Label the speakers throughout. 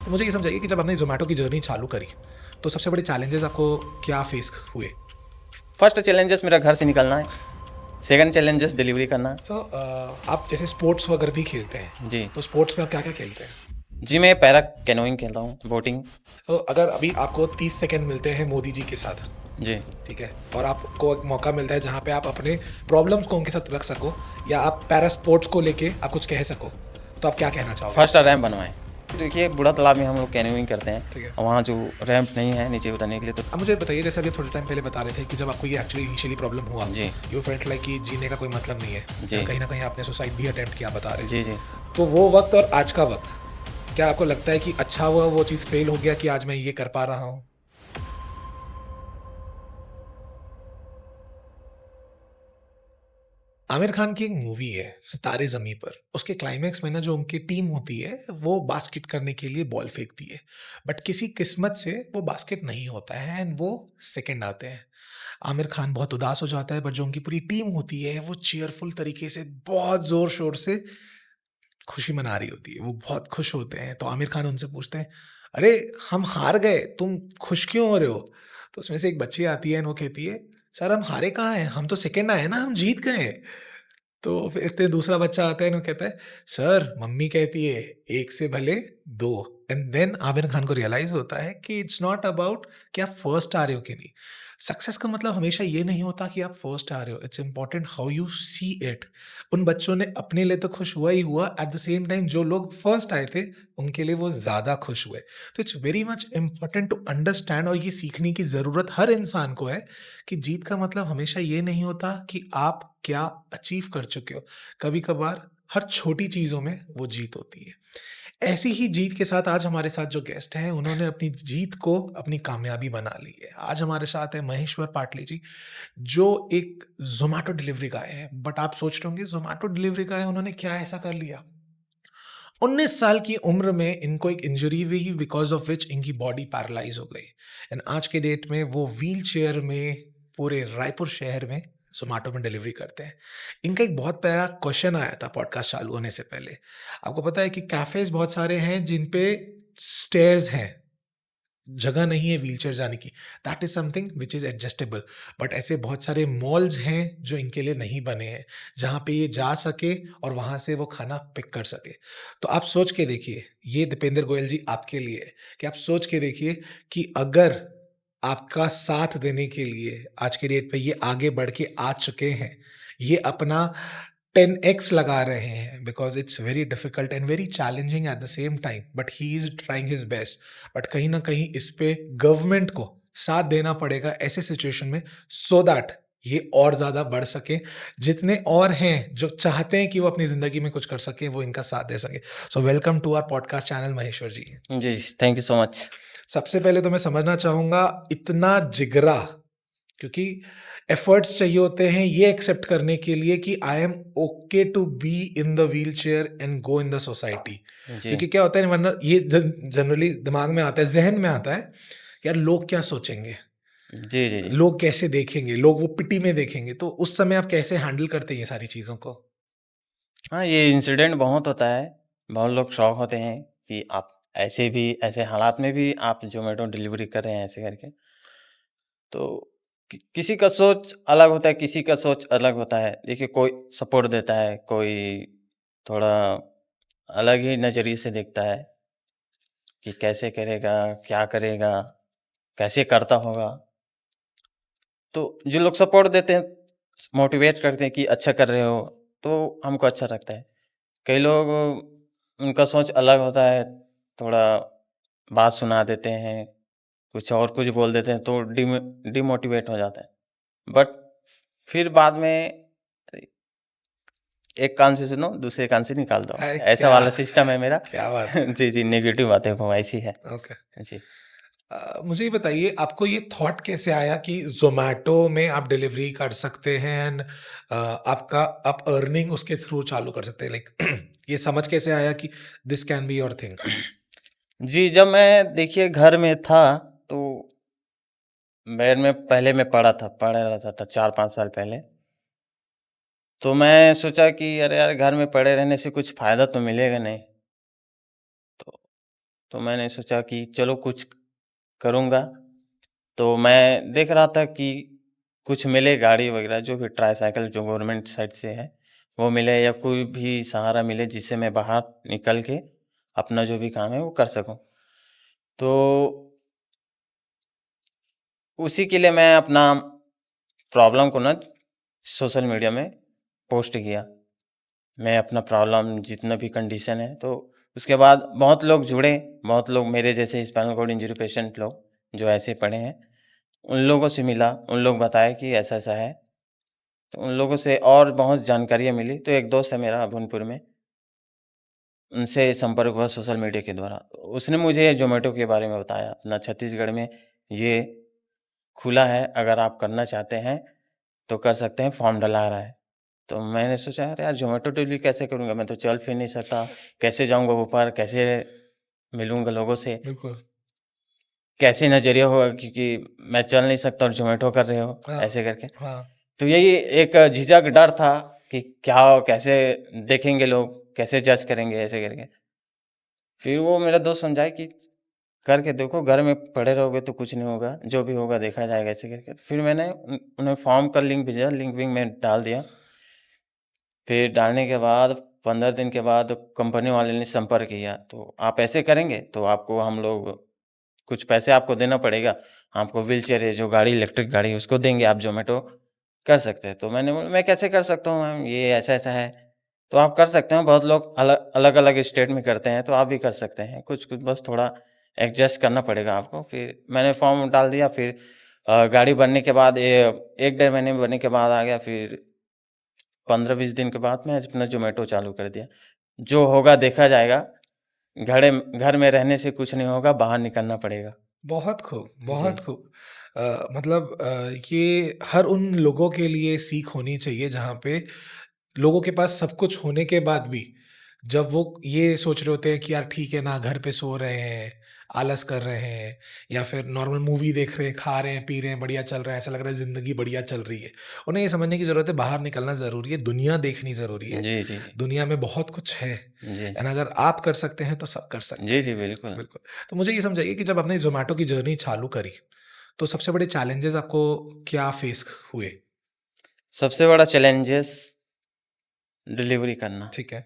Speaker 1: तो मुझे ये समझाइए कि जब आपने ज़ोमैटो की जर्नी चालू करी तो सबसे बड़े चैलेंजेस आपको क्या फेस हुए?
Speaker 2: फर्स्ट चैलेंजेस मेरा घर से निकलना है, सेकंड चैलेंजेस डिलीवरी करना है।
Speaker 1: सो आप जैसे स्पोर्ट्स वगैरह भी खेलते हैं,
Speaker 2: जी
Speaker 1: तो स्पोर्ट्स में आप क्या क्या खेलते हैं?
Speaker 2: जी मैं पैरा कैनोइंग खेलता हूँ, बोटिंग।
Speaker 1: तो अगर अभी आपको 30 सेकेंड मिलते हैं मोदी जी के साथ,
Speaker 2: जी
Speaker 1: ठीक है, और आपको एक मौका मिलता है जहाँ पे आप अपने प्रॉब्लम्स को उनके साथ रख सको या आप पैरा स्पोर्ट्स को लेके आप कुछ कह सको, तो आप क्या कहना चाहोगे?
Speaker 2: फर्स्ट रैम्प बनवाएं। देखिए बूढ़ा तालाब में हम लोग कैनोइंग करते हैं,
Speaker 1: ठीक है।
Speaker 2: और वहाँ जो रैम्प नहीं है नीचे उतरने के लिए, तो
Speaker 1: अब मुझे बताइए, जैसे अभी थोड़े टाइम पहले बता रहे थे कि जब आपको ये एक्चुअली इनिशियली प्रॉब्लम हुआ,
Speaker 2: जी
Speaker 1: यू फेल्ट लाइक कि जीने का कोई मतलब नहीं है,
Speaker 2: जी
Speaker 1: कहीं ना कहीं आपने सुसाइड भी अटेम्प्ट किया बता रहे
Speaker 2: जी
Speaker 1: थे,
Speaker 2: जी
Speaker 1: तो वो वक्त और आज का वक्त, क्या आपको लगता है कि अच्छा हुआ वो चीज़ फेल हो गया कि आज मैं ये कर पा रहा हूँ? आमिर खान की एक मूवी है सितारे ज़मीं पर, उसके क्लाइमैक्स में ना जो उनकी टीम होती है वो बास्केट करने के लिए बॉल फेंकती है, बट किसी किस्मत से वो बास्केट नहीं होता है एंड वो सेकंड आते हैं। आमिर खान बहुत उदास हो जाता है, बट जो उनकी पूरी टीम होती है वो चीयरफुल तरीके से बहुत ज़ोर शोर से खुशी मना रही होती है, वो बहुत खुश होते हैं। तो आमिर खान उनसे पूछते हैं, अरे हम हार गए, तुम खुश क्यों हो रहे हो? तो उसमें से एक बच्ची आती है और वो कहती है, सर हम हारे कहाँ हैं, हम तो सेकंड आए ना, हम जीत गए हैं। तो फिर इसलिए दूसरा बच्चा आता है और कहता है, सर मम्मी कहती है एक से भले दो। एंड देन आमिर खान को रियलाइज होता है कि इट्स नॉट अबाउट कि आप फर्स्ट आ रहे हो कि नहीं। सक्सेस का मतलब हमेशा ये नहीं होता कि आप फर्स्ट आ रहे हो, it's important how you see it. उन बच्चों ने अपने लिए तो खुश हुआ ही हुआ, एट द सेम टाइम जो लोग फर्स्ट आए थे उनके लिए वो ज़्यादा खुश हुए। तो it's very much important to understand, और ये सीखने की ज़रूरत हर इंसान को है कि जीत का मतलब हमेशा ये नहीं होता कि आप क्या अचीव कर चुके हो। कभी कभार हर छोटी चीज़ों में वो जीत होती है। ऐसी ही जीत के साथ आज हमारे साथ जो गेस्ट हैं उन्होंने अपनी जीत को अपनी कामयाबी बना ली है। आज हमारे साथ है महेश्वर पाटले जी, जो एक ज़ोमैटो डिलीवरी गाय है। बट आप सोच रहे होंगे ज़ोमैटो डिलीवरी गाय है, उन्होंने क्या ऐसा कर लिया? 19 साल की उम्र में इनको एक इंजरी हुई बिकॉज़ ऑफ व्हिच इनकी बॉडी पैरालाइज़ हो गई। एंड आज के डेट में वो व्हीलचेयर में पूरे रायपुर शहर में ज़ोमैटो में डिलीवरी करते हैं। इनका एक बहुत प्यारा क्वेश्चन आया था पॉडकास्ट चालू होने से पहले। आपको पता है कि कैफ़ेज़ बहुत सारे हैं जिन पे स्टेयर्स हैं, जगह नहीं है व्हीलचेयर जाने की। That is something which is adjustable. But ऐसे बहुत सारे मॉल्स हैं जो इनके लिए नहीं बने हैं, जहाँ पे ये जा सके और वहाँ से वो खाना पिक कर सके। तो आप सोच के देखिए, ये दीपेंद्र गोयल जी आपके लिए है, कि आप सोच के देखिए कि अगर आपका साथ देने के लिए आज के डेट पे ये आगे बढ़ के आ चुके हैं, ये अपना 10x लगा रहे हैं, because it's very difficult and very challenging at the same time, but he is trying his best. But कहीं न कहीं इस पे गवर्नमेंट को साथ देना पड़ेगा ऐसे सिचुएशन में, सो दैट ये और ज़्यादा बढ़ सके। जितने और हैं जो चाहते हैं कि वो अपनी ज़िंदगी में कुछ कर सकें, वो इनका साथ दे सकें। So welcome to our podcast channel Maheshwar ji.
Speaker 2: जी थैंक यू सो मच।
Speaker 1: सबसे पहले तो मैं समझना चाहूँगा, इतना जिगरा, क्योंकि एफर्ट्स चाहिए होते हैं ये एक्सेप्ट करने के लिए कि I am okay to be in the wheelchair and go in the society.
Speaker 2: जी
Speaker 1: क्योंकि क्या होता है, वरना ये जनरली दिमाग में आता है, जहन में आता है, यार लोग क्या सोचेंगे,
Speaker 2: जी जी जी
Speaker 1: लोग कैसे देखेंगे, लोग वो पिटी में देखेंगे। तो उस समय आप कैसे हैंडल करते हैं ये सारी चीज़ों को?
Speaker 2: हाँ, ये इंसिडेंट बहुत होता है। बहुत लोग शॉक होते हैं कि आप ऐसे भी, ऐसे हालात में भी आप ज़ोमैटो डिलीवरी कर रहे हैं ऐसे करके। तो किसी का सोच अलग होता है, किसी का सोच अलग होता है। देखिए कोई सपोर्ट देता है, कोई थोड़ा अलग ही नज़रिए से देखता है कि कैसे करेगा, क्या करेगा, कैसे करता होगा। तो जो लोग सपोर्ट देते हैं, मोटिवेट करते हैं कि अच्छा कर रहे हो, तो हमको अच्छा लगता है। कई लोग उनका सोच अलग होता है, थोड़ा बात सुना देते हैं, कुछ और कुछ बोल देते हैं, तो डिमोटिवेट हो जाता है। बट फिर बाद में एक कान से सुनो, दूसरे कान से निकाल दो,
Speaker 1: अरे
Speaker 2: ऐसा
Speaker 1: क्या,
Speaker 2: वाला सिस्टम है मेरा।
Speaker 1: क्या बात है।
Speaker 2: जी जी नेगेटिव बातें को ऐसी है।
Speaker 1: ओके।
Speaker 2: जी
Speaker 1: मुझे ये बताइए, आपको ये थॉट कैसे आया कि ज़ोमैटो में आप डिलीवरी कर सकते हैं एंड आपका आप अर्निंग उसके थ्रू चालू कर सकते हैं, लाइक ये समझ कैसे आया कि this can be your thing?
Speaker 2: जी, जब मैं देखिए घर में था, तो बेड में पहले मैं पढ़ रहा था 4-5 साल पहले। तो मैं सोचा कि अरे यार घर में पड़े रहने से कुछ फ़ायदा तो मिलेगा नहीं। तो तो मैंने सोचा कि चलो कुछ करूँगा। तो मैं देख रहा था कि कुछ मिले गाड़ी वगैरह जो भी ट्राईसाइकिल जो गवर्नमेंट साइड से है, वो मिले या कोई भी सहारा मिले जिससे मैं बाहर निकल के अपना जो भी काम है वो कर सकूँ। तो उसी के लिए मैं अपना प्रॉब्लम को ना सोशल मीडिया में पोस्ट किया। मैं अपना प्रॉब्लम जितना भी कंडीशन है, तो उसके बाद बहुत लोग जुड़े, बहुत लोग मेरे जैसे स्पाइनल कॉर्ड इंजरी पेशेंट लोग जो ऐसे पड़े हैं, उन लोगों से मिला, उन लोग बताए कि ऐसा-ऐसा है। तो उन लोगों से और बहुत जानकारियाँ मिली, तो एक दोस्त है मेरा अभनपुर में, उनसे संपर्क हुआ सोशल मीडिया के द्वारा। उसने मुझे ज़ोमैटो के बारे में बताया, अपना छत्तीसगढ़ में ये खुला है, अगर आप करना चाहते हैं, तो कर सकते हैं, फॉर्म डला रहा है। तो मैंने सोचा अरे यार ज़ोमैटो डिलीवरी कैसे करूँगा? मैं तो चल फिर नहीं सकता, कैसे जाऊँगा ऊपर, कैसे मिलूँगा लोगों से,
Speaker 1: बिल्कुल।
Speaker 2: कैसे नज़रिया होगा क्योंकि मैं चल नहीं सकता और ज़ोमैटो कर रहे हो,
Speaker 1: हाँ,
Speaker 2: ऐसे करके।
Speaker 1: हाँ।
Speaker 2: तो यही एक झिझक, डर था कि क्या कैसे देखेंगे लोग, कैसे जज करेंगे ऐसे करके। फिर वो मेरा दोस्त समझाए कि करके देखो, घर में पड़े रहोगे तो कुछ नहीं होगा, जो भी होगा देखा जाएगा ऐसे करके। फिर मैंने उन्हें फॉर्म का लिंक भेजा, लिंक विंक में डाल दिया। फिर डालने के बाद 15 दिन के बाद कंपनी वाले ने संपर्क किया, तो आप ऐसे करेंगे तो आपको हम लोग कुछ पैसे आपको देना पड़ेगा, आपको व्हीलचेयर है जो गाड़ी इलेक्ट्रिक गाड़ी है उसको देंगे, आप ज़ोमैटो कर सकते हैं। तो मैंने बोला मैं कैसे कर सकता हूँ मैम, ये ऐसा-ऐसा है। तो आप कर सकते हैं, बहुत लोग अलग-अलग स्टेट में करते हैं, तो आप भी कर सकते हैं। कुछ-कुछ बस थोड़ा एडजस्ट करना पड़ेगा आपको। फिर मैंने फॉर्म डाल दिया, फिर गाड़ी बनने के बाद 1 डेढ़ महीने बनने के बाद आ गया, फिर 15-20 दिन के बाद मैं अपना ज़ोमैटो चालू कर दिया। जो होगा देखा जाएगा, घर में रहने से कुछ नहीं होगा, बाहर निकलना पड़ेगा।
Speaker 1: बहुत खूब,
Speaker 2: जी।
Speaker 1: बहुत खूब। मतलब ये हर उन लोगों के लिए सीख होनी चाहिए जहाँ पे लोगों के पास सब कुछ होने के बाद भी, जब वो ये सोच रहे होते हैं कि यार ठीक है ना, घर पे सो रहे हैं, आलस कर रहे हैं या फिर नॉर्मल मूवी देख रहे हैं, खा रहे हैं, पी रहे हैं, बढ़िया चल रहा है, ऐसा लग रहा है ज़िंदगी बढ़िया चल रही है। उन्हें ये समझने की ज़रूरत है बाहर निकलना ज़रूरी है, दुनिया देखनी ज़रूरी है।
Speaker 2: जी, जी।
Speaker 1: दुनिया में बहुत कुछ है
Speaker 2: जी,
Speaker 1: एंड
Speaker 2: जी।
Speaker 1: अगर आप कर सकते हैं तो सब कर सकते
Speaker 2: जी,
Speaker 1: हैं।
Speaker 2: जी, बिल्कुल।
Speaker 1: बिल्कुल। तो मुझे ये समझाइए कि जब आपने ज़ोमैटो की जर्नी चालू करी, तो सबसे बड़े चैलेंजेज़ आपको क्या फेस हुए?
Speaker 2: सबसे बड़ा चैलेंजेस डिलीवरी करना।
Speaker 1: ठीक है,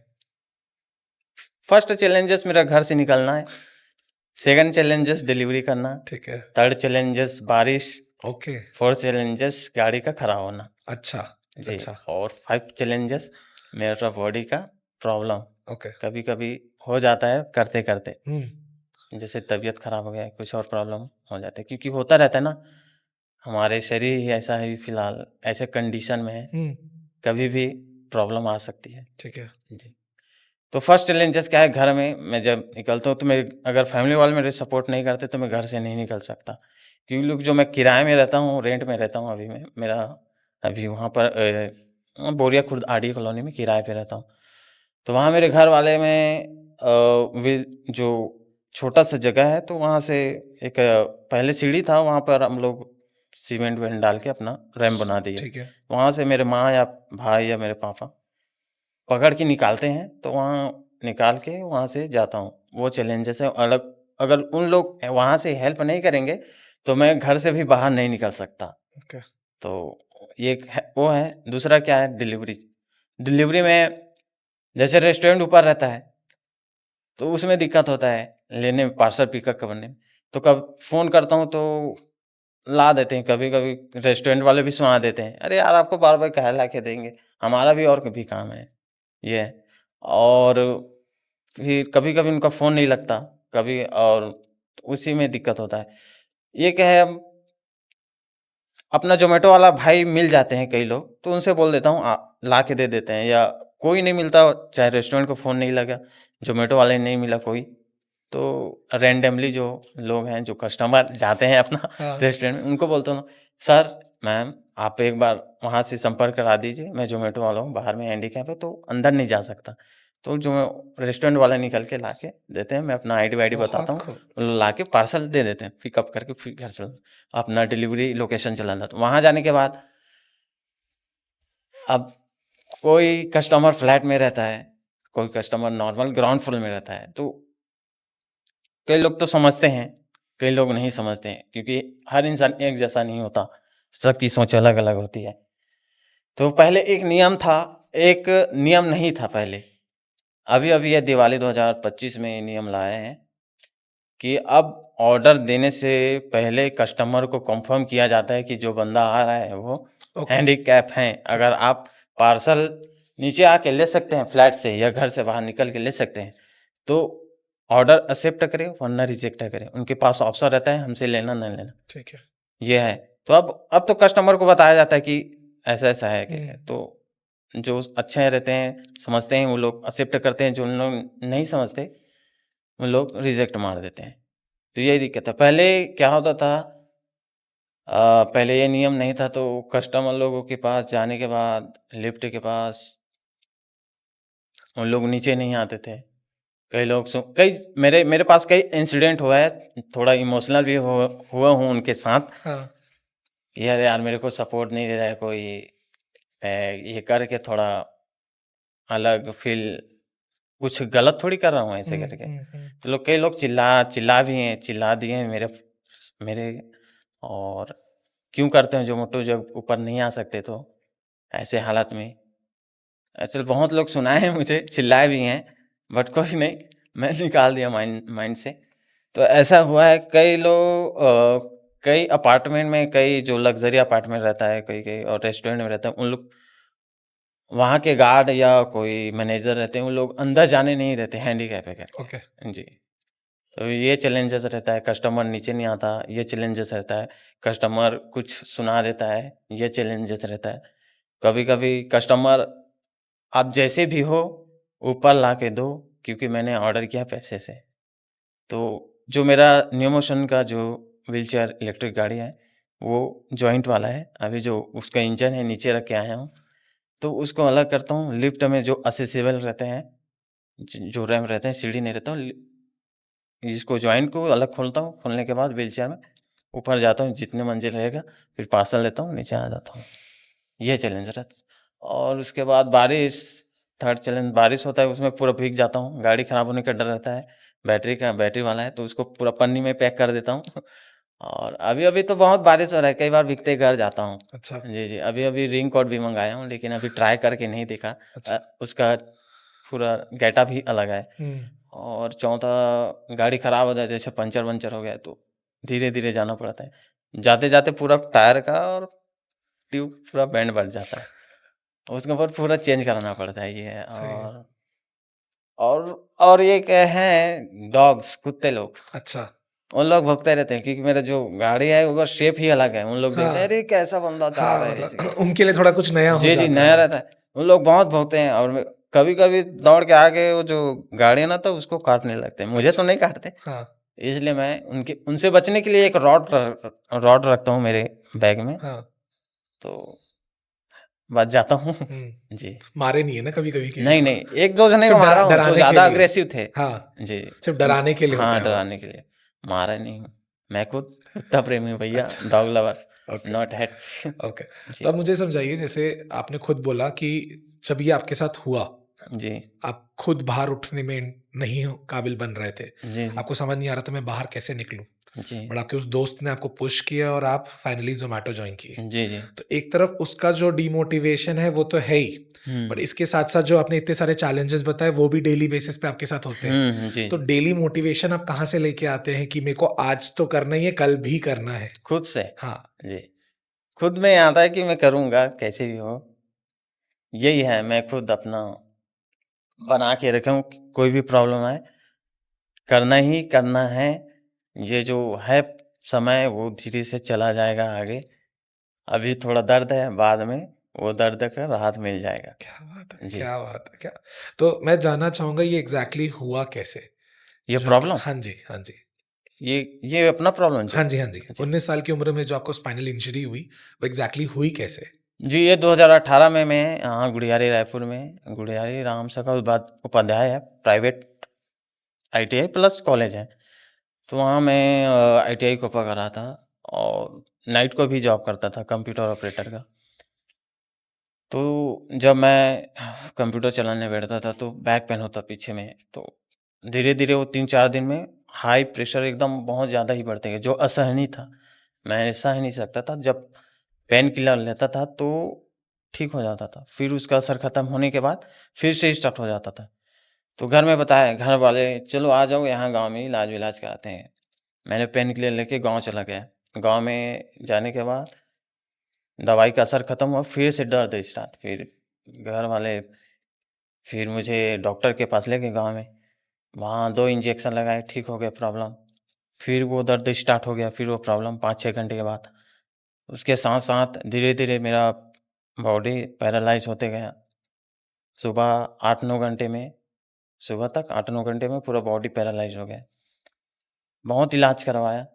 Speaker 2: फर्स्ट चैलेंजेस मेरा घर से निकलना है, सेकंड चैलेंजेस डिलीवरी करना,
Speaker 1: ठीक है।
Speaker 2: थर्ड चैलेंजेस बारिश,
Speaker 1: ओके,
Speaker 2: फोर्थ चैलेंजेस गाड़ी का खराब होना।
Speaker 1: अच्छा,
Speaker 2: जी,
Speaker 1: अच्छा,
Speaker 2: और 5 चैलेंजेस मेरा बॉडी का प्रॉब्लम।
Speaker 1: ओके।
Speaker 2: कभी-कभी हो जाता है करते-करते।
Speaker 1: हुँ,
Speaker 2: जैसे तबीयत खराब हो गया है, कुछ और प्रॉब्लम हो जाता है क्योंकि होता रहता है ना, हमारे शरीर ही ऐसा है फिलहाल, ऐसे कंडीशन में है,
Speaker 1: हुँ,
Speaker 2: कभी भी प्रॉब्लम आ सकती है।
Speaker 1: ठीक है।
Speaker 2: जी। तो फर्स्ट चैलेंजेस क्या है, घर में मैं जब निकलता हूँ तो मेरे अगर फैमिली वाले मेरे सपोर्ट नहीं करते तो मैं घर से नहीं निकल सकता। क्योंकि लोग जो मैं किराए में रहता हूँ, रेंट में रहता हूँ अभी मैं, मेरा अभी वहाँ पर बोरिया खुर्द आरडी कॉलोनी में किराए पे रहता हूँ। तो वहाँ मेरे घर वाले में जो छोटा-सा जगह है तो वहाँ से एक पहले सीढ़ी था, वहाँ पर हम लोग सीमेंट-विमेंट डाल के अपना रैंप बना दिए।
Speaker 1: ठीक है।
Speaker 2: वहाँ से मेरे माँ या भाई या मेरे पापा पकड़ के निकालते हैं, तो वहाँ निकाल के वहाँ से जाता हूँ। वो चैलेंजेस है अलग, अगर उन लोग वहाँ से हेल्प नहीं करेंगे, तो मैं घर से भी बाहर नहीं निकल सकता।
Speaker 1: ओके,
Speaker 2: तो ये एक है वो है, दूसरा क्या है डिलीवरी। डिलीवरी में जैसे रेस्टोरेंट ऊपर रहता है, तो उसमें दिक्कत होता है, लेने में पार्सल पिकअप करने में। तो कब फ़ोन करता हूँ तो ला देते हैं, कभी-कभी रेस्टोरेंट वाले भी सुना देते हैं, "अरे यार! आपको बार-बार काहे ला के देंगे? हमारा भी और भी काम है।" ये है। और फिर कभी-कभी उनका फ़ोन नहीं लगता, कभी और उसी में दिक्कत होता है। ये क्या है, अपना ज़ोमैटो वाला भाई मिल जाते हैं कई लोग, तो उनसे बोल देता हूँ ला के दे देते हैं, या कोई नहीं मिलता, चाहे रेस्टोरेंट को फ़ोन नहीं लगा, ज़ोमैटो वाले नहीं मिला कोई, तो रैंडमली जो लोग हैं, जो कस्टमर जाते हैं अपना
Speaker 1: हाँ,
Speaker 2: रेस्टोरेंट में, उनको बोलता हूँ, "सर, मैम, आप एक बार वहाँ से संपर्क करा दीजिए, मैं ज़ोमैटो वाला हूँ, बाहर में हैंडीकैप है, तो अंदर नहीं जा सकता।" तो जो रेस्टोरेंट वाले निकल के ला के देते हैं, मैं अपना आईडी-वाईडी बताता
Speaker 1: बहुत
Speaker 2: हूँ,
Speaker 1: खूब।
Speaker 2: वो ला के पार्सल दे देते हैं, पिकअप करके फिर घर चल अपना डिलीवरी लोकेशन चला जाता हूँ। वहाँ जाने के बाद अब कोई कस्टमर फ्लैट में रहता है, कोई कस्टमर नॉर्मल ग्राउंड फ्लोर में रहता है, तो कई लोग तो समझते हैं, कई लोग नहीं समझते हैं, क्योंकि हर इंसान एक जैसा नहीं होता, सबकी सोच अलग-अलग होती है। तो पहले एक नियम नहीं था पहले। अभी-अभी ये दिवाली 2025 में ये नियम लाए हैं कि अब ऑर्डर देने से पहले कस्टमर को कन्फर्म किया जाता है कि जो बंदा आ रहा है वो
Speaker 1: ओके,
Speaker 2: हैंडीकैप हैं।
Speaker 1: ठीक
Speaker 2: अगर
Speaker 1: है।
Speaker 2: आप पार्सल नीचे आके ले सकते हैं फ्लैट से या घर से बाहर निकल के ले सकते हैं, तो ऑर्डर एक्सेप्ट करें वरना रिजेक्ट करें। उनके पास ऑप्शन रहता है हमसे लेना ना लेना,
Speaker 1: ठीक है।
Speaker 2: ये है। तो अब तो कस्टमर को बताया जाता है कि ऐसा-ऐसा है, क्या-क्या।
Speaker 1: हुँ,
Speaker 2: तो जो अच्छे रहते हैं, समझते हैं, वो लोग एक्सेप्ट करते हैं, जो लोग नहीं समझते, वो लोग रिजेक्ट मार देते हैं। तो यही दिक्कत है। पहले क्या होता था, पहले ये नियम नहीं था तो कस्टमर लोगों के पास जाने के बाद लिफ्ट के पास उन लोग नीचे नहीं आते थे। कई लोग कई मेरे पास कई इंसिडेंट हुआ है, थोड़ा इमोशनल भी हुआ हूँ उनके साथ
Speaker 1: हाँ,
Speaker 2: कि यार यार मेरे को सपोर्ट नहीं दे रहा है कोई, ये करके थोड़ा अलग फील, कुछ गलत थोड़ी कर रहा हूँ ऐसे
Speaker 1: हुँ,
Speaker 2: करके।
Speaker 1: हुँ, हुँ।
Speaker 2: तो लोग, कई लोग चिल्ला भी हैं, चिल्ला दिए हैं मेरे और क्यों करते हैं ज़ोमैटो जब ऊपर नहीं आ सकते तो, ऐसे हालात में। ऐसे बहुत लोग सुनाए हैं मुझे, चिल्लाए भी हैं, बट कोई नहीं, मैं निकाल दिया माइंड माइंड से। तो ऐसा हुआ है, कई अपार्टमेंट में, कई जो लग्ज़री अपार्टमेंट रहता है, कई-कई और रेस्टोरेंट में रहता है, उन लोग वहाँ के गार्ड या कोई मैनेजर रहते हैं, वो लोग अंदर जाने नहीं देते हैंडीकैप है
Speaker 1: ओके,
Speaker 2: करके। जी। तो ये चैलेंजेस रहता है, कस्टमर नीचे नहीं आता, ये चैलेंजेस रहता है, कस्टमर कुछ सुना देता है, ये चैलेंजेस रहता है। कभी-कभी कस्टमर आप जैसे भी हो, ऊपर ला के दो, क्योंकि मैंने ऑर्डर किया पैसे से। तो जो मेरा न्यू मोशन का जो व्हीलचेयर इलेक्ट्रिक गाड़ी है, वो जॉइंट वाला है। अभी जो उसका इंजन है नीचे रख के आया हूँ, तो उसको अलग करता हूँ। लिफ्ट में जो एक्सेसिबल रहते हैं, ज जो रैंप रहते हैं, सीढ़ी नहीं रहता, इसको जॉइंट को अलग खोलता हूँ, खोलने के बाद व्हीलचेयर में ऊपर जाता हूँ, जितने मंजिल रहेगा, फिर पार्सल लेता हूँ, नीचे आ जाता हूँ। ये चैलेंज रहता। और उसके बाद बारिश, थर्ड चैलेंज बारिश होता है, उसमें पूरा भीग जाता हूँ, गाड़ी खराब होने का डर रहता है। बैटरी वाला है, तो उसको पूरा पन्नी में पैक कर देता हूँ। और अभी-अभी तो बहुत बारिश हो रहा है, कई बार भीगते घर जाता हूँ।
Speaker 1: अच्छा,
Speaker 2: जी, जी, अभी-अभी रेनकोट भी मँगाया हूँ, लेकिन अभी ट्राई करके नहीं देखा।
Speaker 1: अच्छा।
Speaker 2: उसका पूरा गेटअप ही अलग है।
Speaker 1: हुँ,
Speaker 2: और चौथा, गाड़ी खराब हो जाए, जैसे पंचर-वंचर हो गया, तो धीरे-धीरे जाना पड़ता है। जाते-जाते पूरा टायर का और ट्यूब पूरा बैंड बज जाता है। उसके ऊपर पूरा चेंज कराना पड़ता है ये।
Speaker 1: सही है।
Speaker 2: और एक है डॉग्स, कुत्ते लोग,
Speaker 1: अच्छा,
Speaker 2: उन लोग भौंकते रहते हैं, क्योंकि मेरा जो गाड़ी है उसका शेप ही अलग है। उन लोग देखते हैं,
Speaker 1: हाँ,
Speaker 2: अरे कैसा बंदा जा रहा
Speaker 1: हाँ,
Speaker 2: है ऐसे
Speaker 1: मतलब
Speaker 2: करके।
Speaker 1: उनके लिए थोड़ा कुछ नया हो
Speaker 2: जी, जी,
Speaker 1: जाता है
Speaker 2: नया
Speaker 1: वो।
Speaker 2: रहता है। उन लोग बहुत भौंकते हैं और मैं कभी-कभी दौड़ के आके वो जो गाड़ी है ना, तो उसको काटने लगते हैं। मुझे तो
Speaker 1: अच्छा,
Speaker 2: नहीं काटते,
Speaker 1: हाँ,
Speaker 2: इसलिए मैं उनके उनसे बचने के लिए एक रॉड रखता हूँ मेरे बैग में,
Speaker 1: हाँ,
Speaker 2: तो बच जाता हूँ।
Speaker 1: हुँ।
Speaker 2: जी।
Speaker 1: मारे नहीं है ना कभी-कभी किसी
Speaker 2: नहीं,
Speaker 1: को?
Speaker 2: नहीं, 1-2 जने को
Speaker 1: सिर्फ़
Speaker 2: मारा हूँ, जो
Speaker 1: डराने के
Speaker 2: ज़्यादा
Speaker 1: लिए।
Speaker 2: अग्रेसिव थे।
Speaker 1: हाँ,
Speaker 2: जी।
Speaker 1: सिर्फ़ डराने के लिए होता
Speaker 2: हाँ,
Speaker 1: है वो।
Speaker 2: डराने के लिए। मारा नहीं हूँ। मैं खुद कुत्ता प्रेमी हूँ भैया,
Speaker 1: अच्छा,
Speaker 2: dog lover,
Speaker 1: okay,
Speaker 2: not hat.
Speaker 1: Okay. तो
Speaker 2: जी,
Speaker 1: अब मुझे समझाइए जैसे आपने खुद बोला कि जब ये आपके साथ हुआ,
Speaker 2: जी,
Speaker 1: आप खुद बाहर उठने में नहीं हो काबिल बन रहे थे।
Speaker 2: जी, जी,
Speaker 1: आपको समझ नहीं आ रहा था मैं बाहर कैसे निकलूँ?
Speaker 2: जी,
Speaker 1: बट आपके उस दोस्त ने आपको पुश किया और आप फाइनली ज़ोमैटो जॉइन किए।
Speaker 2: जी, जी।
Speaker 1: तो एक तरफ उसका जो डिमोटिवेशन है वो तो है ही, बट
Speaker 2: हुँ,
Speaker 1: इसके साथ-साथ जो आपने इतने सारे चैलेंजेस बताए वो भी डेली बेसिस पे आपके साथ होते हैं।
Speaker 2: जी,
Speaker 1: तो
Speaker 2: जी।
Speaker 1: डेली मोटिवेशन आप कहाँ से लेके आते हैं कि मेरे को आज तो करना ही है, कल भी करना है?
Speaker 2: खुद से।
Speaker 1: हाँ,
Speaker 2: जी। खुद में आता है कि मैं करूँगा, कैसे भी हो। यही है, मैं खुद अपना बना के रखा हूँ, कोई भी प्रॉब्लम आए, करना ही करना है। ये जो है समय, वो धीरे से चला जाएगा आगे। अभी थोड़ा दर्द है, बाद में वो दर्द का राहत मिल जाएगा।
Speaker 1: क्या बात है!
Speaker 2: जी,
Speaker 1: क्या बात है! क्या तो मैं जानना चाहूँगा ये एग्ज़ैक्टली हुआ कैसे?
Speaker 2: ये
Speaker 1: जो आपके
Speaker 2: प्रॉब्लम,
Speaker 1: हाँ जी, हाँ जी।
Speaker 2: ये अपना प्रॉब्लम जो,
Speaker 1: हाँ जी, हाँ जी।
Speaker 2: जी।
Speaker 1: 19 साल की उम्र में जो आपको स्पाइनल इंजरी हुई, वो एग्ज़ैक्टली हुई कैसे?
Speaker 2: जी, ये 2018 में मैं गुढ़ियारी रायपुर में गुढ़ियारी राम सखा उपाध्याय है, प्राइवेट आईटीआई प्लस कॉलेज है। तो वहाँ मैं आईटीआई को पढ़ रहा था और नाइट को भी जॉब करता था कंप्यूटर ऑपरेटर का। तो जब मैं कंप्यूटर चलाने बैठता था तो बैक पेन होता पीछे में, तो धीरे-धीरे वो 3-4 दिन में हाई प्रेशर एकदम बहुत ज़्यादा ही बढ़ते गए, जो असहनीय था। मैं सह नहीं सकता था। जब पेन किलर लेता था तो ठीक हो जाता था, फिर उसका असर खत्म होने के बाद फिर से स्टार्ट हो जाता था। तो घर में बताया, घर वाले चलो आ जाओ यहाँ गाँव में इलाज-विलाज कराते हैं। मैंने पेन किलर लेके गाँव चला गया। गाँव में जाने के बाद दवाई का असर खत्म हुआ, फिर से दर्द स्टार्ट। फिर घर वाले फिर मुझे डॉक्टर के पास ले गए गाँव में। वहाँ 2 इंजेक्शन लगाए, ठीक हो गया प्रॉब्लम। फिर वो दर्द स्टार्ट हो गया, फिर वो प्रॉब्लम 5-6 घंटे के बाद। उसके साथ-साथ धीरे-धीरे मेरा बॉडी पैरालाइज़ होते गया। सुबह 8-9 घंटे में सुबह तक 8-9 घंटे में पूरा बॉडी पैरालाइज़ हो गया। बहुत इलाज करवाया,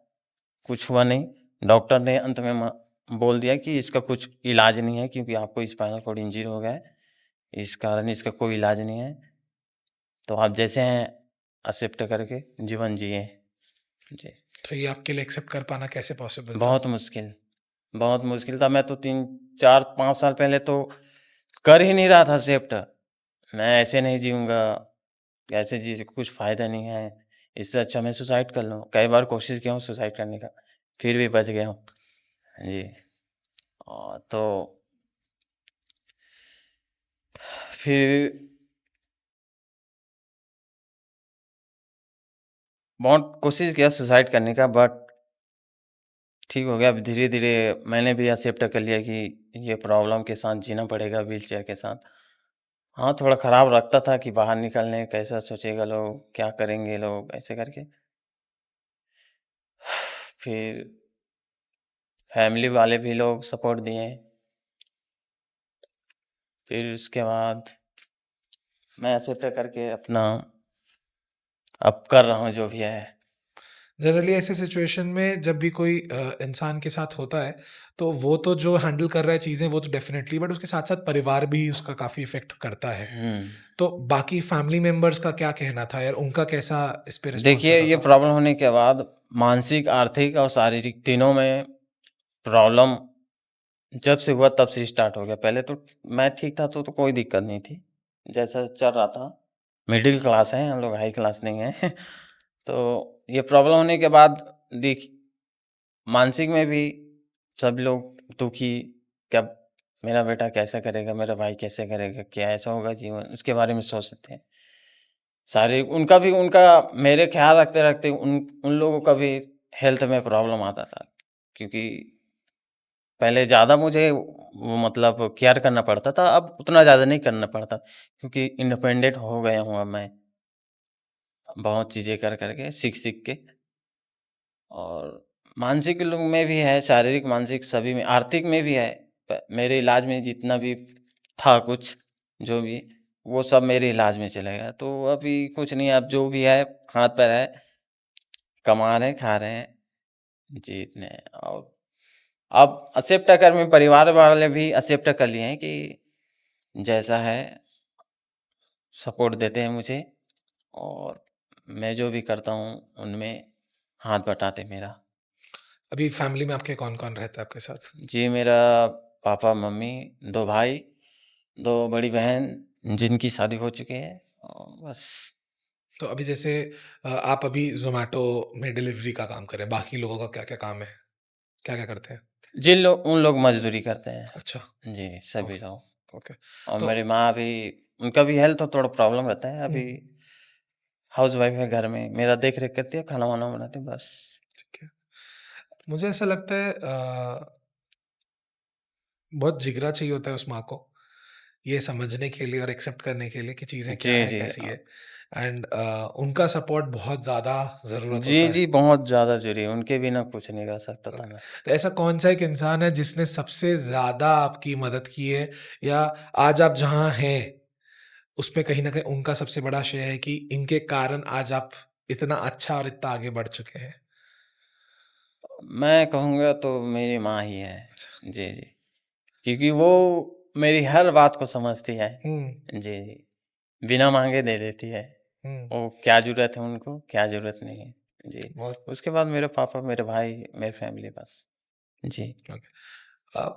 Speaker 2: कुछ हुआ नहीं। डॉक्टर ने अंत में बोल दिया कि इसका कुछ इलाज नहीं है, क्योंकि आपको स्पाइनल कॉर्ड इंजरी हो गया है, इस कारण इसका कोई इलाज नहीं है। तो आप जैसे हैं एक्सेप्ट करके जीवन जिए। जी।
Speaker 1: तो ये आपके लिए एक्सेप्ट कर पाना कैसे पॉसिबल था?
Speaker 2: बहुत मुश्किल था। मैं तो 3, 4, 5 साल पहले तो कर ही नहीं रहा था एक्सेप्ट। मैं ऐसे नहीं जीऊँगा, ऐसे जी के कुछ फ़ायदा नहीं है, इससे अच्छा मैं सुसाइड कर लूँ। कई बार कोशिश किया हूँ सुसाइड करने का, फिर भी बच गया हूँ। जी। तो फिर बहुत कोशिश किया सुसाइड करने का, बट ठीक हो गया। अब धीरे-धीरे मैंने भी एक्सेप्ट कर लिया कि ये प्रॉब्लम के साथ जीना पड़ेगा, व्हीलचेयर के साथ। हाँ, थोड़ा खराब लगता था कि बाहर निकलने कैसा सोचेगा लोग, क्या करेंगे लोग, ऐसे करके। फिर फैमिली वाले भी लोग सपोर्ट दिए। फिर उसके बाद मैं एक्सेप्ट करके अपना अब कर रहा हूँ जो भी है।
Speaker 1: जनरली ऐसे सिचुएशन में जब भी कोई इंसान के साथ होता है, तो वो तो जो हैंडल कर रहा है चीज़ें वो तो डेफ़िनेटली, बट उसके साथ-साथ परिवार भी उसका काफ़ी इफ़ेक्ट करता है।
Speaker 2: हुँ।
Speaker 1: तो बाकी फैमिली मेंबर्स का क्या कहना था यार? उनका कैसा इस पे रिस्पॉन्स
Speaker 2: देखिए,
Speaker 1: रहा
Speaker 2: ये
Speaker 1: था?
Speaker 2: प्रॉब्लम होने के बाद मानसिक, आर्थिक और शारीरिक तीनों में प्रॉब्लम जब से हुआ तब से स्टार्ट हो गया। पहले तो मैं ठीक था तो कोई दिक्कत नहीं थी, जैसा चल रहा था। मिडिल क्लास हैं हम लोग, हाई क्लास नहीं हैं। तो ये प्रॉब्लम होने के बाद देख मानसिक में भी सब लोग दुखी, क्या मेरा बेटा कैसा करेगा, मेरा भाई कैसे करेगा, क्या ऐसा होगा जीवन, उसके बारे में सोचते हैं। शारीरिक उनका मेरे ख्याल रखते-रखते उन लोगों का भी हेल्थ में प्रॉब्लम आता था, क्योंकि पहले ज़्यादा मुझे वो मतलब केयर करना पड़ता था, अब उतना ज़्यादा नहीं करना पड़ता, क्योंकि इंडिपेंडेंट हो गया हूँ अब मैं, बहुत चीज़ें कर के, सीख-सीख के। और मानसिक लोग में भी है, शारीरिक, मानसिक सभी में, आर्थिक में भी है। मेरे इलाज में जितना भी था कुछ, जो भी, वो सब मेरे इलाज में चला गया। तो अभी कुछ नहीं, अब जो भी है हाथ पैर है, कमा रहे हैं, खा रहे हैं, जी इतने हैं। और अब एक्सेप्ट कर में परिवार वाले भी एक्सेप्ट कर लिए हैं कि जैसा है सपोर्ट देते हैं मुझे, और मैं जो भी करता हूँ उनमें हाथ बटाते मेरा।
Speaker 1: अभी फैमिली में आपके कौन-कौन रहता है आपके साथ?
Speaker 2: जी, मेरा पापा, मम्मी, 2 भाई, 2 बड़ी बहन जिनकी शादी हो चुकी है, और बस।
Speaker 1: तो अभी जैसे आप अभी ज़ोमैटो में डिलीवरी का काम कर रहे हैं, बाकी लोगों का क्या-क्या काम है? क्या-क्या करते हैं?
Speaker 2: उन लोग मज़दूरी करते हैं।
Speaker 1: अच्छा,
Speaker 2: जी, सभी
Speaker 1: ओके,
Speaker 2: लोग।
Speaker 1: ओके।
Speaker 2: और
Speaker 1: तो
Speaker 2: मेरी माँ भी, उनका भी हेल्थ थोड़ा प्रॉब्लम रहता है
Speaker 1: हुँ,
Speaker 2: अभी। हाउसवाइफ़ है, घर में मेरा देख-रेख करती है, खाना-वाना बनाती है, बस।
Speaker 1: ठीक है। मुझे ऐसा लगता है बहुत जिगरा चाहिए होता है उस माँ को, ये समझने के लिए और एक्सेप्ट करने के लिए कि चीज़ें क्या
Speaker 2: जी,
Speaker 1: है,
Speaker 2: जी।
Speaker 1: कैसी है। एंड उनका सपोर्ट बहुत ज़्यादा ज़रूरत
Speaker 2: जी,
Speaker 1: होता है।
Speaker 2: जी, बहुत ज़्यादा ज़रूरी है, उनके बिना कुछ नहीं कर सकता था
Speaker 1: ओके,
Speaker 2: मैं।
Speaker 1: तो ऐसा कौन-सा एक इंसान है जिसने सबसे ज़्यादा आपकी मदद की है या आज आप जहाँ हैं, उसमें कहीं न कहीं उनका सबसे बड़ा श्रेय है कि इनके कारण आज आप इतना अच्छा और इतना आगे बढ़ चुके हैं?
Speaker 2: मैं कहूँगा तो मेरी माँ ही है। जी, जी। क्योंकि वो मेरी हर बात को समझती है।
Speaker 1: हुँ,
Speaker 2: जी, जी। बिना माँगे दे देती है।
Speaker 1: हुँ,
Speaker 2: वो क्या ज़रूरत है उनको, क्या ज़रूरत नहीं है। जी।
Speaker 1: बहुत
Speaker 2: उसके बाद मेरे पापा, मेरे भाई, मेरी फैमिली बस। जी।
Speaker 1: ओके। अ,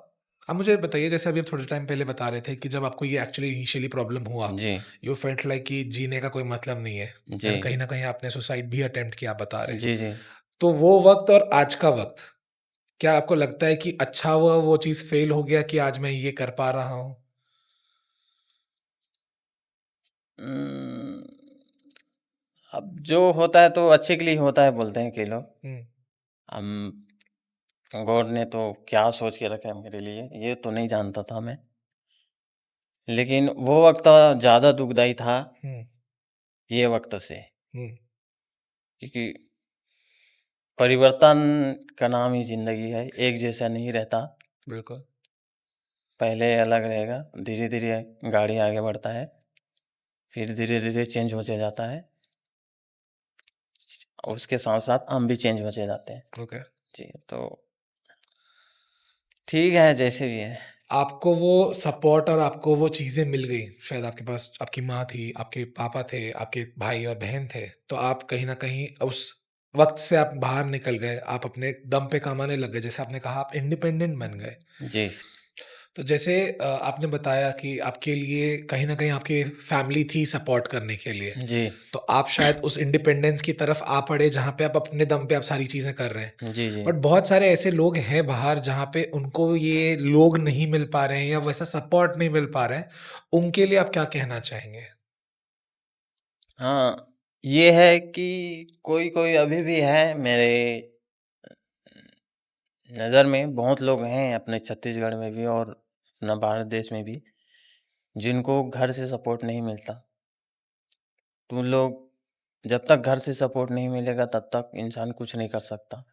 Speaker 1: अब मुझे बताइए, जैसे अभी आप थोड़े टाइम पहले बता रहे थे कि जब आपको ये एक्चुअली इनिशियली प्रॉब्लम हुआ,
Speaker 2: जी,
Speaker 1: यू फेल्ट लाइक कि जीने का कोई मतलब नहीं है,
Speaker 2: जी।
Speaker 1: एंड कहीं न कहीं आपने सुसाइड भी अटेम्प्ट किया, आप बता रहे हैं।
Speaker 2: जी, जी।
Speaker 1: तो वो वक़्त और आज का वक़्त, क्या आपको लगता है कि अच्छा हुआ वो चीज़ फ़ेल हो गया कि आज मैं ये कर पा रहा हूँ?
Speaker 2: उम, अब जो होता है तो अच्छे के लिए ही होता है बोलते हैं कई लोग।
Speaker 1: हुँ,
Speaker 2: हम गॉड ने तो क्या सोच के रखा है मेरे लिए, ये तो नहीं जानता था मैं। लेकिन वो वक़्त ज़्यादा दुखदाई था
Speaker 1: हुँ,
Speaker 2: ये वक़्त से,
Speaker 1: हुँ,
Speaker 2: क्योंकि परिवर्तन का नाम ही ज़िंदगी है, एक जैसा नहीं रहता।
Speaker 1: बिल्कुल।
Speaker 2: पहले अलग रहेगा, धीरे-धीरे गाड़ी आगे बढ़ता है, फिर धीरे-धीरे चेंज होते जाता है। और उसके साथ-साथ हम भी चेंज होते जाते हैं।
Speaker 1: ओके।
Speaker 2: जी, तो ठीक है, जैसे भी है।
Speaker 1: आपको वो सपोर्ट और आपको वो चीज़ें मिल गई, शायद आपके पास आपकी माँ थी, आपके पापा थे, आपके भाई और बहन थे, तो आप कहीं न कहीं उस वक़्त से आप बाहर निकल गए, आप अपने दम पे कमाने लग गए, जैसे आपने कहा आप इंडिपेंडेंट बन गए।
Speaker 2: जी,
Speaker 1: तो जैसे आपने बताया कि आपके लिए कहीं न कहीं आपकी फैमिली थी सपोर्ट करने के लिए,
Speaker 2: जी।
Speaker 1: तो आप शायद उस इंडिपेंडेंस की तरफ आ पड़े जहाँ पे आप अपने दम पे आप सारी चीज़ें कर रहे हैं।
Speaker 2: जी, जी।
Speaker 1: बट बहुत सारे ऐसे लोग हैं बाहर जहाँ पे उनको ये लोग नहीं मिल पा रहे हैं या वैसा सपोर्ट नहीं मिल पा रहा है, उनके लिए आप क्या कहना चाहेंगे?
Speaker 2: हाँ, ये है कि कोई-कोई अभी भी है मेरे नज़र में बहुत लोग हैं अपने छत्तीसगढ़ में भी और अपना भारत देश में भी, जिनको घर से सपोर्ट नहीं मिलता। तो उन लोग जब तक घर से सपोर्ट नहीं मिलेगा तब तक इंसान कुछ नहीं कर सकता।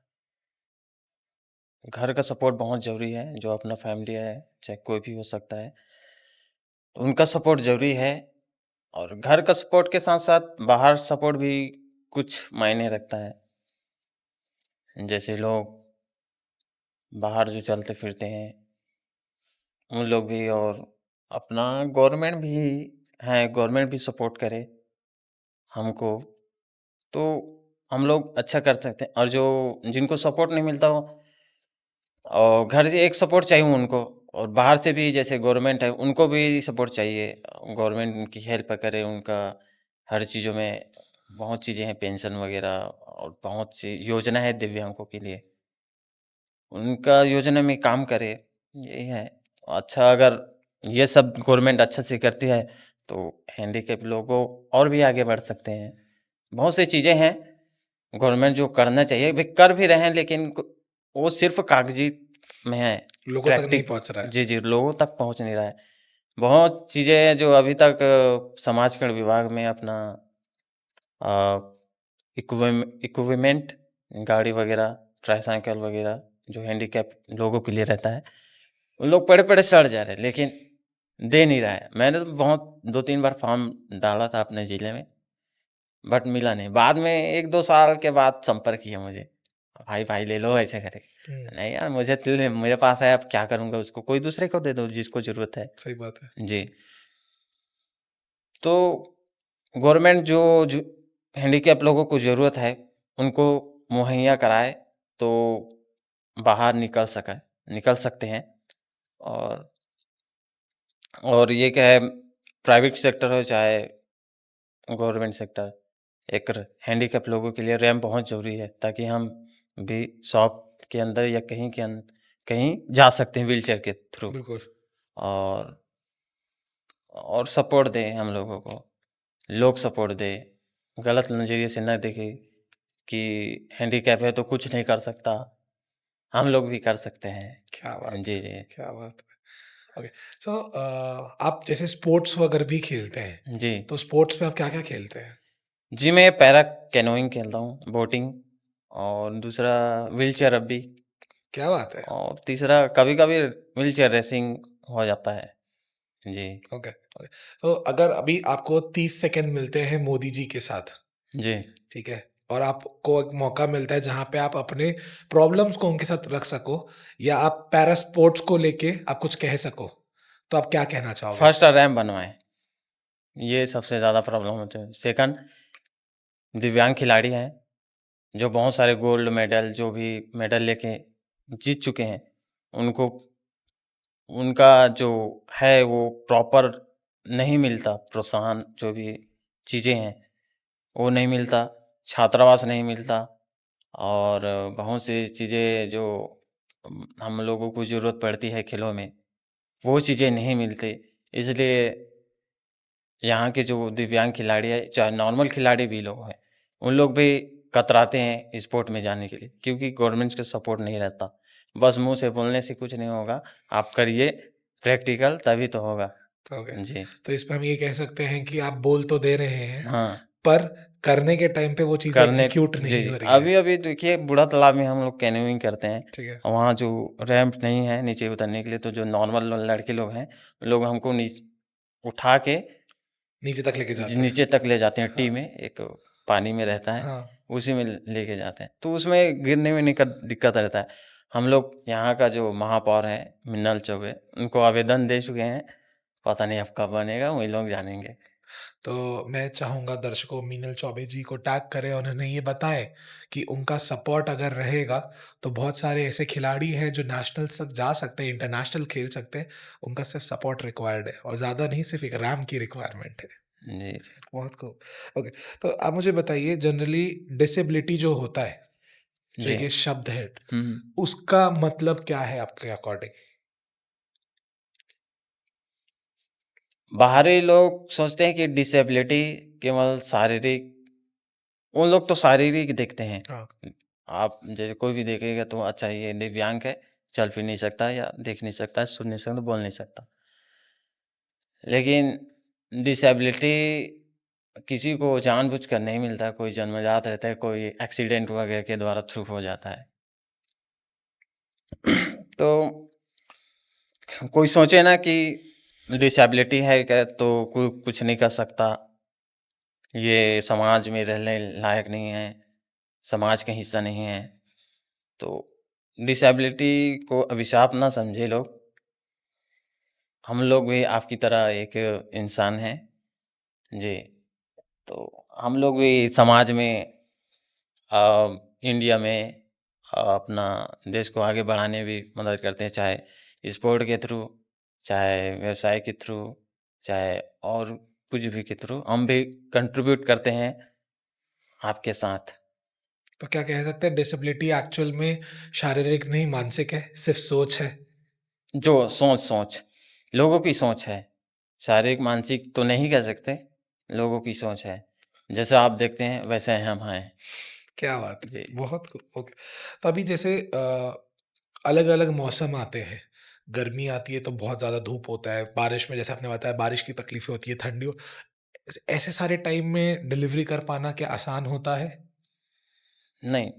Speaker 2: घर का सपोर्ट बहुत ज़रूरी है, जो अपना फैमिली है, चाहे कोई भी हो सकता है। तो उनका सपोर्ट ज़रूरी है और घर का सपोर्ट के साथ-साथ बाहर सपोर्ट भी कुछ मायने रखता है। जैसे लोग बाहर जो चलते-फिरते हैं, उन लोग भी और अपना गवर्नमेंट भी है, गवर्नमेंट भी सपोर्ट करे हमको, तो हम लोग अच्छा कर सकते हैं और जो जिनको सपोर्ट नहीं मिलता हो और घर से एक सपोर्ट चाहिए उनको और बाहर से भी जैसे गवर्नमेंट है, उनको भी सपोर्ट चाहिए। गवर्नमेंट उनकी हेल्प करे, उनका हर चीज़ों में बहुत चीज़ें हैं, पेंशन वगैरह और बहुत सी योजना है दिव्यांगों के लिए। उनका योजना में काम करे, यही है। अच्छा अगर ये सब गवर्नमेंट अच्छा से करती है, तो हैंडीकैप लोगों और भी आगे बढ़ सकते हैं। बहुत सी चीज़ें हैं, गवर्नमेंट जो करना चाहिए, वे कर भी रहे हैं लेकिन वो सिर्फ़ कागज़ी में है।
Speaker 1: लोगों तक नहीं
Speaker 2: प्रैक्टिक
Speaker 1: पहुँच रहा है।
Speaker 2: जी, जी, लोगों तक पहुँच नहीं रहा है। बहुत चीज़ें हैं जो अभी तक समाज कल्याण विभाग में अपना अ, इक्विपमेंट गाड़ी वगैरह, ट्राईसाइकिल वगैरह जो हैंडीकैप लोगों के लिए रहता है, उन लोग पड़े-पड़े सड़ जा रहे हैं, लेकिन दे नहीं रहा है। मैंने तो बहुत 2-3 बार फॉर्म डाला था अपने ज़िले में, बट मिला नहीं। बाद में 1-2 साल के बाद संपर्क किया मुझे, "भाई, भाई ले लो" ऐसे
Speaker 1: हुँ,
Speaker 2: करके। नहीं यार मुझे तो मेरे पास है, अब क्या करूँगा उसको? कोई दूसरे को दे दो जिसको ज़रूरत है।
Speaker 1: सही बात है।
Speaker 2: जी, तो गवर्नमेंट जो हैंडीकैप लोगों को ज़रूरत है, उनको मुहैया कराए, तो बाहर निकल सकते हैं और ये क्या है, प्राइवेट सेक्टर हो चाहे गवर्नमेंट सेक्टर, एक हैंडीकैप लोगों के लिए रैंप बहुत ज़रूरी है, ताकि हम भी शॉप के अंदर या कहीं जा सकते हैं व्हीलचेयर के थ्रू
Speaker 1: बिल्कुल।
Speaker 2: और सपोर्ट दें हम लोगों को। लोग सपोर्ट दें, गलत नज़रिए से ना देखें कि हैंडीकैप है तो कुछ नहीं कर सकता, हम लोग भी कर सकते
Speaker 1: क्या
Speaker 2: हैं।
Speaker 1: बात है!
Speaker 2: जी, जी।
Speaker 1: क्या बात है! ओके, सो आप जैसे स्पोर्ट्स वगैरह भी खेलते हैं,
Speaker 2: जी।
Speaker 1: तो स्पोर्ट्स में आप क्या-क्या खेलते हैं?
Speaker 2: जी, मैं पैरा कैनोइंग खेलता हूँ, बोटिंग और दूसरा व्हीलचेयर रग्बी
Speaker 1: क्या बात है!
Speaker 2: और तीसरा कभी-कभी व्हीलचेयर रेसिंग हो जाता है। जी।
Speaker 1: Okay, okay. तो अगर अभी आपको 30 सेकंड मिलते हैं मोदी जी के साथ,
Speaker 2: जी।
Speaker 1: ठीक है? और आपको एक मौका मिलता है जहाँ पे आप अपने प्रॉब्लम्स को उनके साथ रख सको या आप पैरा स्पोर्ट्स को लेके आप कुछ कह सको, तो आप क्या कहना चाहोगे?
Speaker 2: फर्स्ट रैंप बनवाएँ, ये सबसे ज़्यादा प्रॉब्लम होती है। सेकंड दिव्यांग खिलाड़ी हैं, जो बहुत सारे गोल्ड मेडल जो भी मेडल लेके जीत चुके हैं, उनको उनका जो है वो प्रॉपर नहीं मिलता, प्रोत्साहन जो भी चीज़ें हैं, वो नहीं मिलता, छात्रावास नहीं मिलता और बहुत सी चीज़ें जो हम लोगों को ज़रूरत पड़ती है खेलों में, वो चीज़ें नहीं मिलती। इसलिए यहाँ के जो दिव्यांग खिलाड़ी हैं, चाहे नॉर्मल खिलाड़ी भी लोग हैं, उन लोग भी कतराते हैं स्पोर्ट में जाने के लिए क्योंकि गवर्नमेंट का सपोर्ट नहीं रहता। बस मुँह से बोलने से कुछ नहीं होगा, आप करिए प्रैक्टिकल तभी तो होगा।
Speaker 1: ओके।
Speaker 2: जी,
Speaker 1: तो इसमें हम ये कह सकते हैं कि आप बोल तो दे रहे हैं,
Speaker 2: हाँ,
Speaker 1: पर करने के टाइम पे वो चीज़ें
Speaker 2: करने
Speaker 1: एग्ज़ीक्यूट
Speaker 2: जी,
Speaker 1: नहीं हो रही है।
Speaker 2: अभी-अभी देखिए बूढ़ा तालाब में हम लोग कैनोइंग करते हैं,
Speaker 1: ठीक है।
Speaker 2: वहाँ जो रैंप नहीं है नीचे उतरने के लिए तो जो नॉर्मल लड़के लोग हैं, लोग हमको उठा के
Speaker 1: नीचे तक लेके जाते हैं।
Speaker 2: नीचे तक ले जाते हैं, टी
Speaker 1: हाँ,
Speaker 2: में एक पानी में रहता है,
Speaker 1: हाँ।
Speaker 2: उसी में लेके जाते हैं। तो उसमें गिरने में दिक्कत रहता है। हम लोग यहाँ का जो महापौर हैं मिन्नल चौबे, उनको आवेदन दे चुके हैं, पता नहीं अब कब बनेगा, वही लोग जानेंगे।
Speaker 1: तो मैं चाहूँगा दर्शकों मीनल चौबे जी को टैग करें और उन्हें ये बताएँ कि उनका सपोर्ट अगर रहेगा, तो बहुत सारे ऐसे खिलाड़ी हैं जो नेशनल्स तक जा सकते हैं, इंटरनेशनल खेल सकते हैं। उनका सिर्फ़ सपोर्ट रिक्वायर्ड है और ज़्यादा नहीं, सिर्फ़ एक रैंप की रिक्वायरमेंट है।
Speaker 2: जी, जी।
Speaker 1: बहुत खूब। ओके, तो आप मुझे बताइए जनरली डिसेबिलिटी जो होता है, जो
Speaker 2: जी।
Speaker 1: एक ये शब्द है,
Speaker 2: हुँ, हुँ।
Speaker 1: उसका मतलब क्या है आपके अकॉर्डिंग?
Speaker 2: बाहरी लोग सोचते हैं कि डिसेबिलिटी केवल शारीरिक, उन लोग तो शारीरिक देखते हैं।
Speaker 1: हाँ।
Speaker 2: आप जैसे कोई भी देखेगा तो अच्छा ये दिव्यांग है, चल फिर नहीं सकता या देख नहीं सकता, सुन नहीं सकता, बोल नहीं सकता। लेकिन डिसेबिलिटी किसी को जानबूझकर नहीं मिलता, कोई जन्मजात रहता है, कोई एक्सीडेंट वगैरह के द्वारा थ्रू हो जाता है। तो कोई सोचे ना कि डिसेबिलिटी है क्या तो कोई कुछ नहीं कर सकता, ये समाज में रहने लायक नहीं है, समाज का हिस्सा नहीं है। तो डिसेबिलिटी को अभिशाप ना समझे लोग, हम लोग भी आपकी तरह एक इंसान हैं। जी, तो हम लोग भी समाज में इंडिया में अपना देश को आगे बढ़ाने में भी मदद करते हैं, चाहे स्पोर्ट के थ्रू, चाहे व्यवसाय के थ्रू, चाहे और कुछ भी के थ्रू हम भी कंट्रीब्यूट करते हैं आपके साथ।
Speaker 1: तो क्या कह सकते हैं डिसेबिलिटी एक्चुअल में शारीरिक नहीं मानसिक है, सिर्फ़ सोच है?
Speaker 2: जो सोच लोगों की सोच है, शारीरिक मानसिक तो नहीं कह सकते, लोगों की सोच है। जैसा आप देखते हैं वैसे हम हैं।
Speaker 1: क्या बात है!
Speaker 2: जी।
Speaker 1: बहुत खूब, ओके। तो अभी जैसे अलग-अलग मौसम आते हैं। गर्मी आती है तो बहुत ज़्यादा धूप होता है, बारिश में जैसे आपने बताया बारिश की तकलीफ़ें होती है, ठंडी हो ऐसे ऐसे सारे टाइम में डिलीवरी कर पाना क्या आसान होता है?
Speaker 2: नहीं,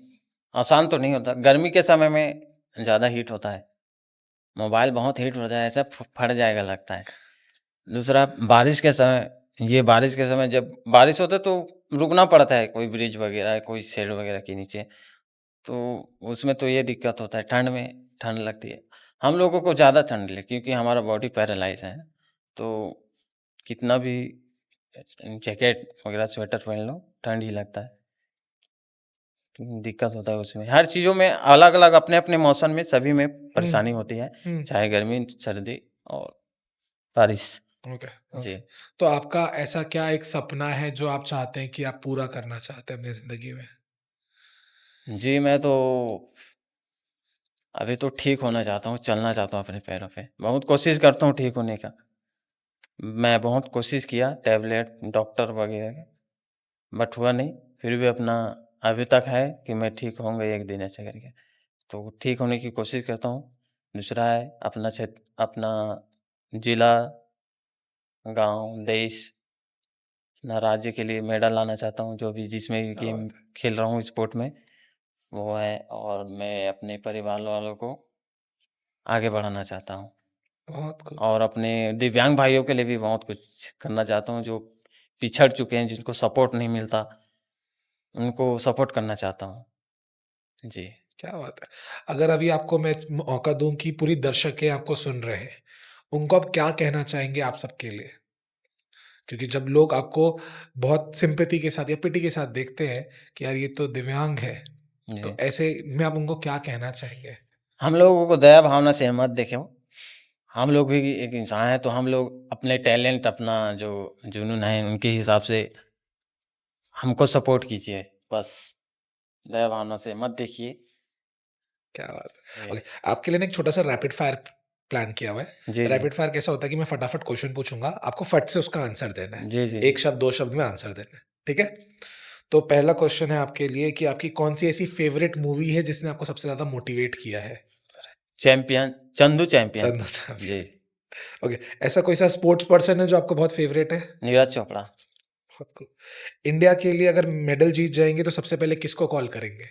Speaker 2: आसान तो नहीं होता। गर्मी के समय में ज़्यादा हीट होता है। मोबाइल बहुत हीट हो जाए ऐसा फट जाएगा लगता है। दूसरा बारिश के समय, ये बारिश के समय जब बारिश होता है तो रुकना पड़ता है कोई ब्रिज वगैरह, कोई शेड वगैरह के नीचे। तो उसमें तो ये दिक्कत होता है, ठंड में ठंड लगती है। हम लोगों को ज़्यादा ठंड लगी क्योंकि हमारा बॉडी पैरालाइज़ है। तो कितना भी जैकेट वगैरह स्वेटर पहन लो, ठंड ही लगता है। दिक्कत होता है उसमें। हर चीज़ों में अलग-अलग अपने-अपने मौसम में सभी में
Speaker 1: हुँ,
Speaker 2: परेशानी होती है,
Speaker 1: हुँ।
Speaker 2: चाहे गर्मी, सर्दी और बारिश।
Speaker 1: Okay, okay.
Speaker 2: जी।
Speaker 1: तो आपका ऐसा क्या एक सपना है जो आप चाहते हैं कि आप पूरा करना चाहते हैं अपनी ज़िंदगी में?
Speaker 2: जी, मैं तो अभी तो ठीक होना चाहता हूँ, चलना चाहता हूँ अपने पैरों पे। बहुत कोशिश करता हूँ ठीक होने का। मैं बहुत कोशिश किया टैबलेट, डॉक्टर वगैरह का, बट हुआ नहीं। फिर भी अपना अभी तक है कि मैं ठीक होऊँगा एक दिन ऐसे करके। तो ठीक होने की कोशिश करता हूँ। दूसरा है अपना अपना जिला, गाँव, देश, अपना राज्य के लिए मेडल लाना चाहता हूँ, जो भी जिसमें भी
Speaker 1: क्या
Speaker 2: गेम
Speaker 1: बात है!
Speaker 2: खेल रहा हूँ स्पोर्ट में, वो है और मैं अपने परिवार वालों को आगे बढ़ाना चाहता हूँ।
Speaker 1: बहुत खूब।
Speaker 2: और अपने दिव्यांग भाइयों के लिए भी बहुत कुछ करना चाहता हूँ, जो पिछड़ चुके हैं, जिनको सपोर्ट नहीं मिलता, उनको सपोर्ट करना चाहता हूँ। जी।
Speaker 1: क्या बात है! अगर अभी आपको मैं मौका दूँ कि पूरी दर्शकें आपको सुन रहे हैं, उनको आप क्या कहना चाहेंगे आप सबके लिए? क्योंकि जब लोग आपको बहुत सिम्पैथी के साथ या पिटी के साथ देखते हैं कि यार ये तो दिव्यांग है, तो
Speaker 2: जी।
Speaker 1: ऐसे में आप उनको क्या कहना चाहेंगे?
Speaker 2: हम लोगों को दया भावना से मत देखो, हम लोग भी एक इंसान हैं, तो हम लोग अपने टैलेंट, अपना जो जुनून है, उनके हिसाब से हमको सपोर्ट कीजिए, बस दया भावना से मत देखिए।
Speaker 1: क्या बात है।
Speaker 2: ये
Speaker 1: ओके, आपके लिए ना एक छोटा-सा रैपिड फायर प्लान किया हुआ है।
Speaker 2: जी, जी।
Speaker 1: रैपिड फायर कैसा होता है कि मैं फटाफट क्वेश्चन पूछूँगा, आपको फट से उसका आंसर देना है।
Speaker 2: जी, जी, जी।
Speaker 1: 1 शब्द, 2 शब्द में आंसर देना है, ठीक है? तो पहला क्वेश्चन है आपके लिए कि आपकी कौन-सी ऐसी फ़ेवरेट मूवी है जिसने आपको सबसे ज़्यादा मोटिवेट किया है?
Speaker 2: Champion, Chandu champion.
Speaker 1: Chandu
Speaker 2: ji,
Speaker 1: champion. Okay, ऐसा कोई सा स्पोर्ट्स पर्सन है जो आपको बहुत फ़ेवरेट है?
Speaker 2: नीरज चोपड़ा।
Speaker 1: बहुत खूब। इंडिया के लिए अगर मेडल जीत जाएँगे तो सबसे पहले किसको कॉल करेंगे?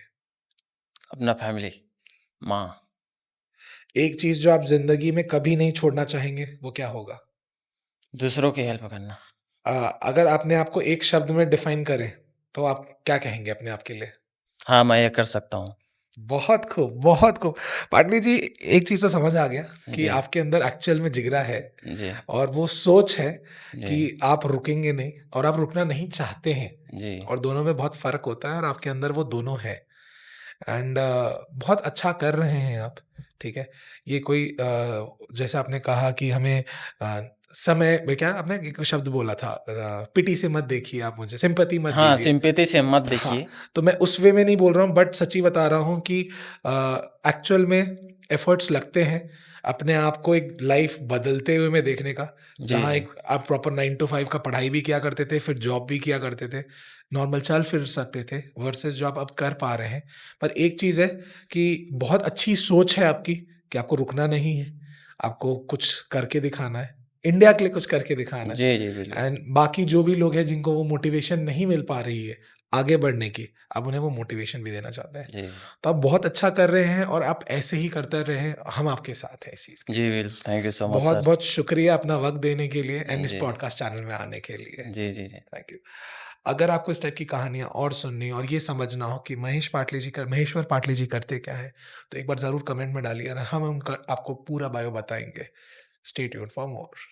Speaker 2: अपना फैमिली, माँ।
Speaker 1: एक चीज़ जो आप ज़िंदगी में कभी नहीं छोड़ना चाहेंगे, वो क्या होगा?
Speaker 2: दूसरों की हेल्प करना।
Speaker 1: अ, अगर अपने आप को एक शब्द में डिफाइन करें, तो आप क्या कहेंगे अपने आप के लिए?
Speaker 2: हाँ, मैं ये कर सकता हूँ।
Speaker 1: बहुत खूब, बहुत खूब। पाटली जी, एक चीज़ तो समझ आ गया कि
Speaker 2: जी,
Speaker 1: आपके अंदर एक्चुअल में जिगरा है
Speaker 2: जी,
Speaker 1: और वो सोच है
Speaker 2: जी,
Speaker 1: कि आप रुकेंगे नहीं और आप रुकना नहीं चाहते हैं
Speaker 2: जी,
Speaker 1: और दोनों में बहुत फ़र्क होता है और आपके अंदर वो दोनों है। एंड बहुत अच्छा कर रहे हैं आप, ठीक है? ये कोई जैसे आपने कहा कि हमें समय में क्या आपने एक शब्द बोला था पिटी से मत देखिए आप मुझे, सिम्पैथी मत
Speaker 2: हाँ,
Speaker 1: दीजिए।
Speaker 2: सिम्पैथी से मत
Speaker 1: हाँ,
Speaker 2: देखिए।
Speaker 1: तो मैं उस वे में नहीं बोल रहा हूँ बट सच्ची बता रहा हूँ कि एक्चुअल में एफर्ट्स लगते हैं, अपने आप को एक लाइफ़ बदलते हुए में देखने का,
Speaker 2: जी,
Speaker 1: जहाँ
Speaker 2: जी,
Speaker 1: एक आप प्रॉपर 9 टू 5 का पढ़ाई भी किया करते थे, फिर जॉब भी किया करते थे, नॉर्मल चल फिर सकते थे वर्सेस जो आप अब कर पा रहे हैं। पर एक चीज़ है कि बहुत अच्छी सोच है आपकी कि आपको रुकना नहीं है, आपको कुछ करके दिखाना है, इंडिया के लिए कुछ करके दिखाना है।
Speaker 2: जी, जी, बिल्कुल।
Speaker 1: एंड बाकी जो भी लोग हैं जिनको वो मोटिवेशन नहीं मिल पा रही है आगे बढ़ने की, आप उन्हें वो मोटिवेशन भी देना चाहते हैं।
Speaker 2: जी, जी।
Speaker 1: तो आप बहुत अच्छा कर रहे हैं और आप ऐसे ही करते रहें, हम आपके साथ हैं इस चीज़ के
Speaker 2: जी,
Speaker 1: लिए।
Speaker 2: बिल्कुल, thank you so much sir.
Speaker 1: बहुत-बहुत शुक्रिया अपना वक़्त देने के लिए एंड इस
Speaker 2: जी,
Speaker 1: पॉडकास्ट चैनल में आने के लिए।
Speaker 2: जी, जी, जी।
Speaker 1: Thank you. अगर आपको इस टाइप की कहानियाँ और सुननी और ये समझना हो कि महेश्वर पाटली जी करते क्या हैं, तो एक बार ज़रूर कमेंट में डालिए और हम उनका आपको पूरा बायो बताएँगे। Stay tuned for more.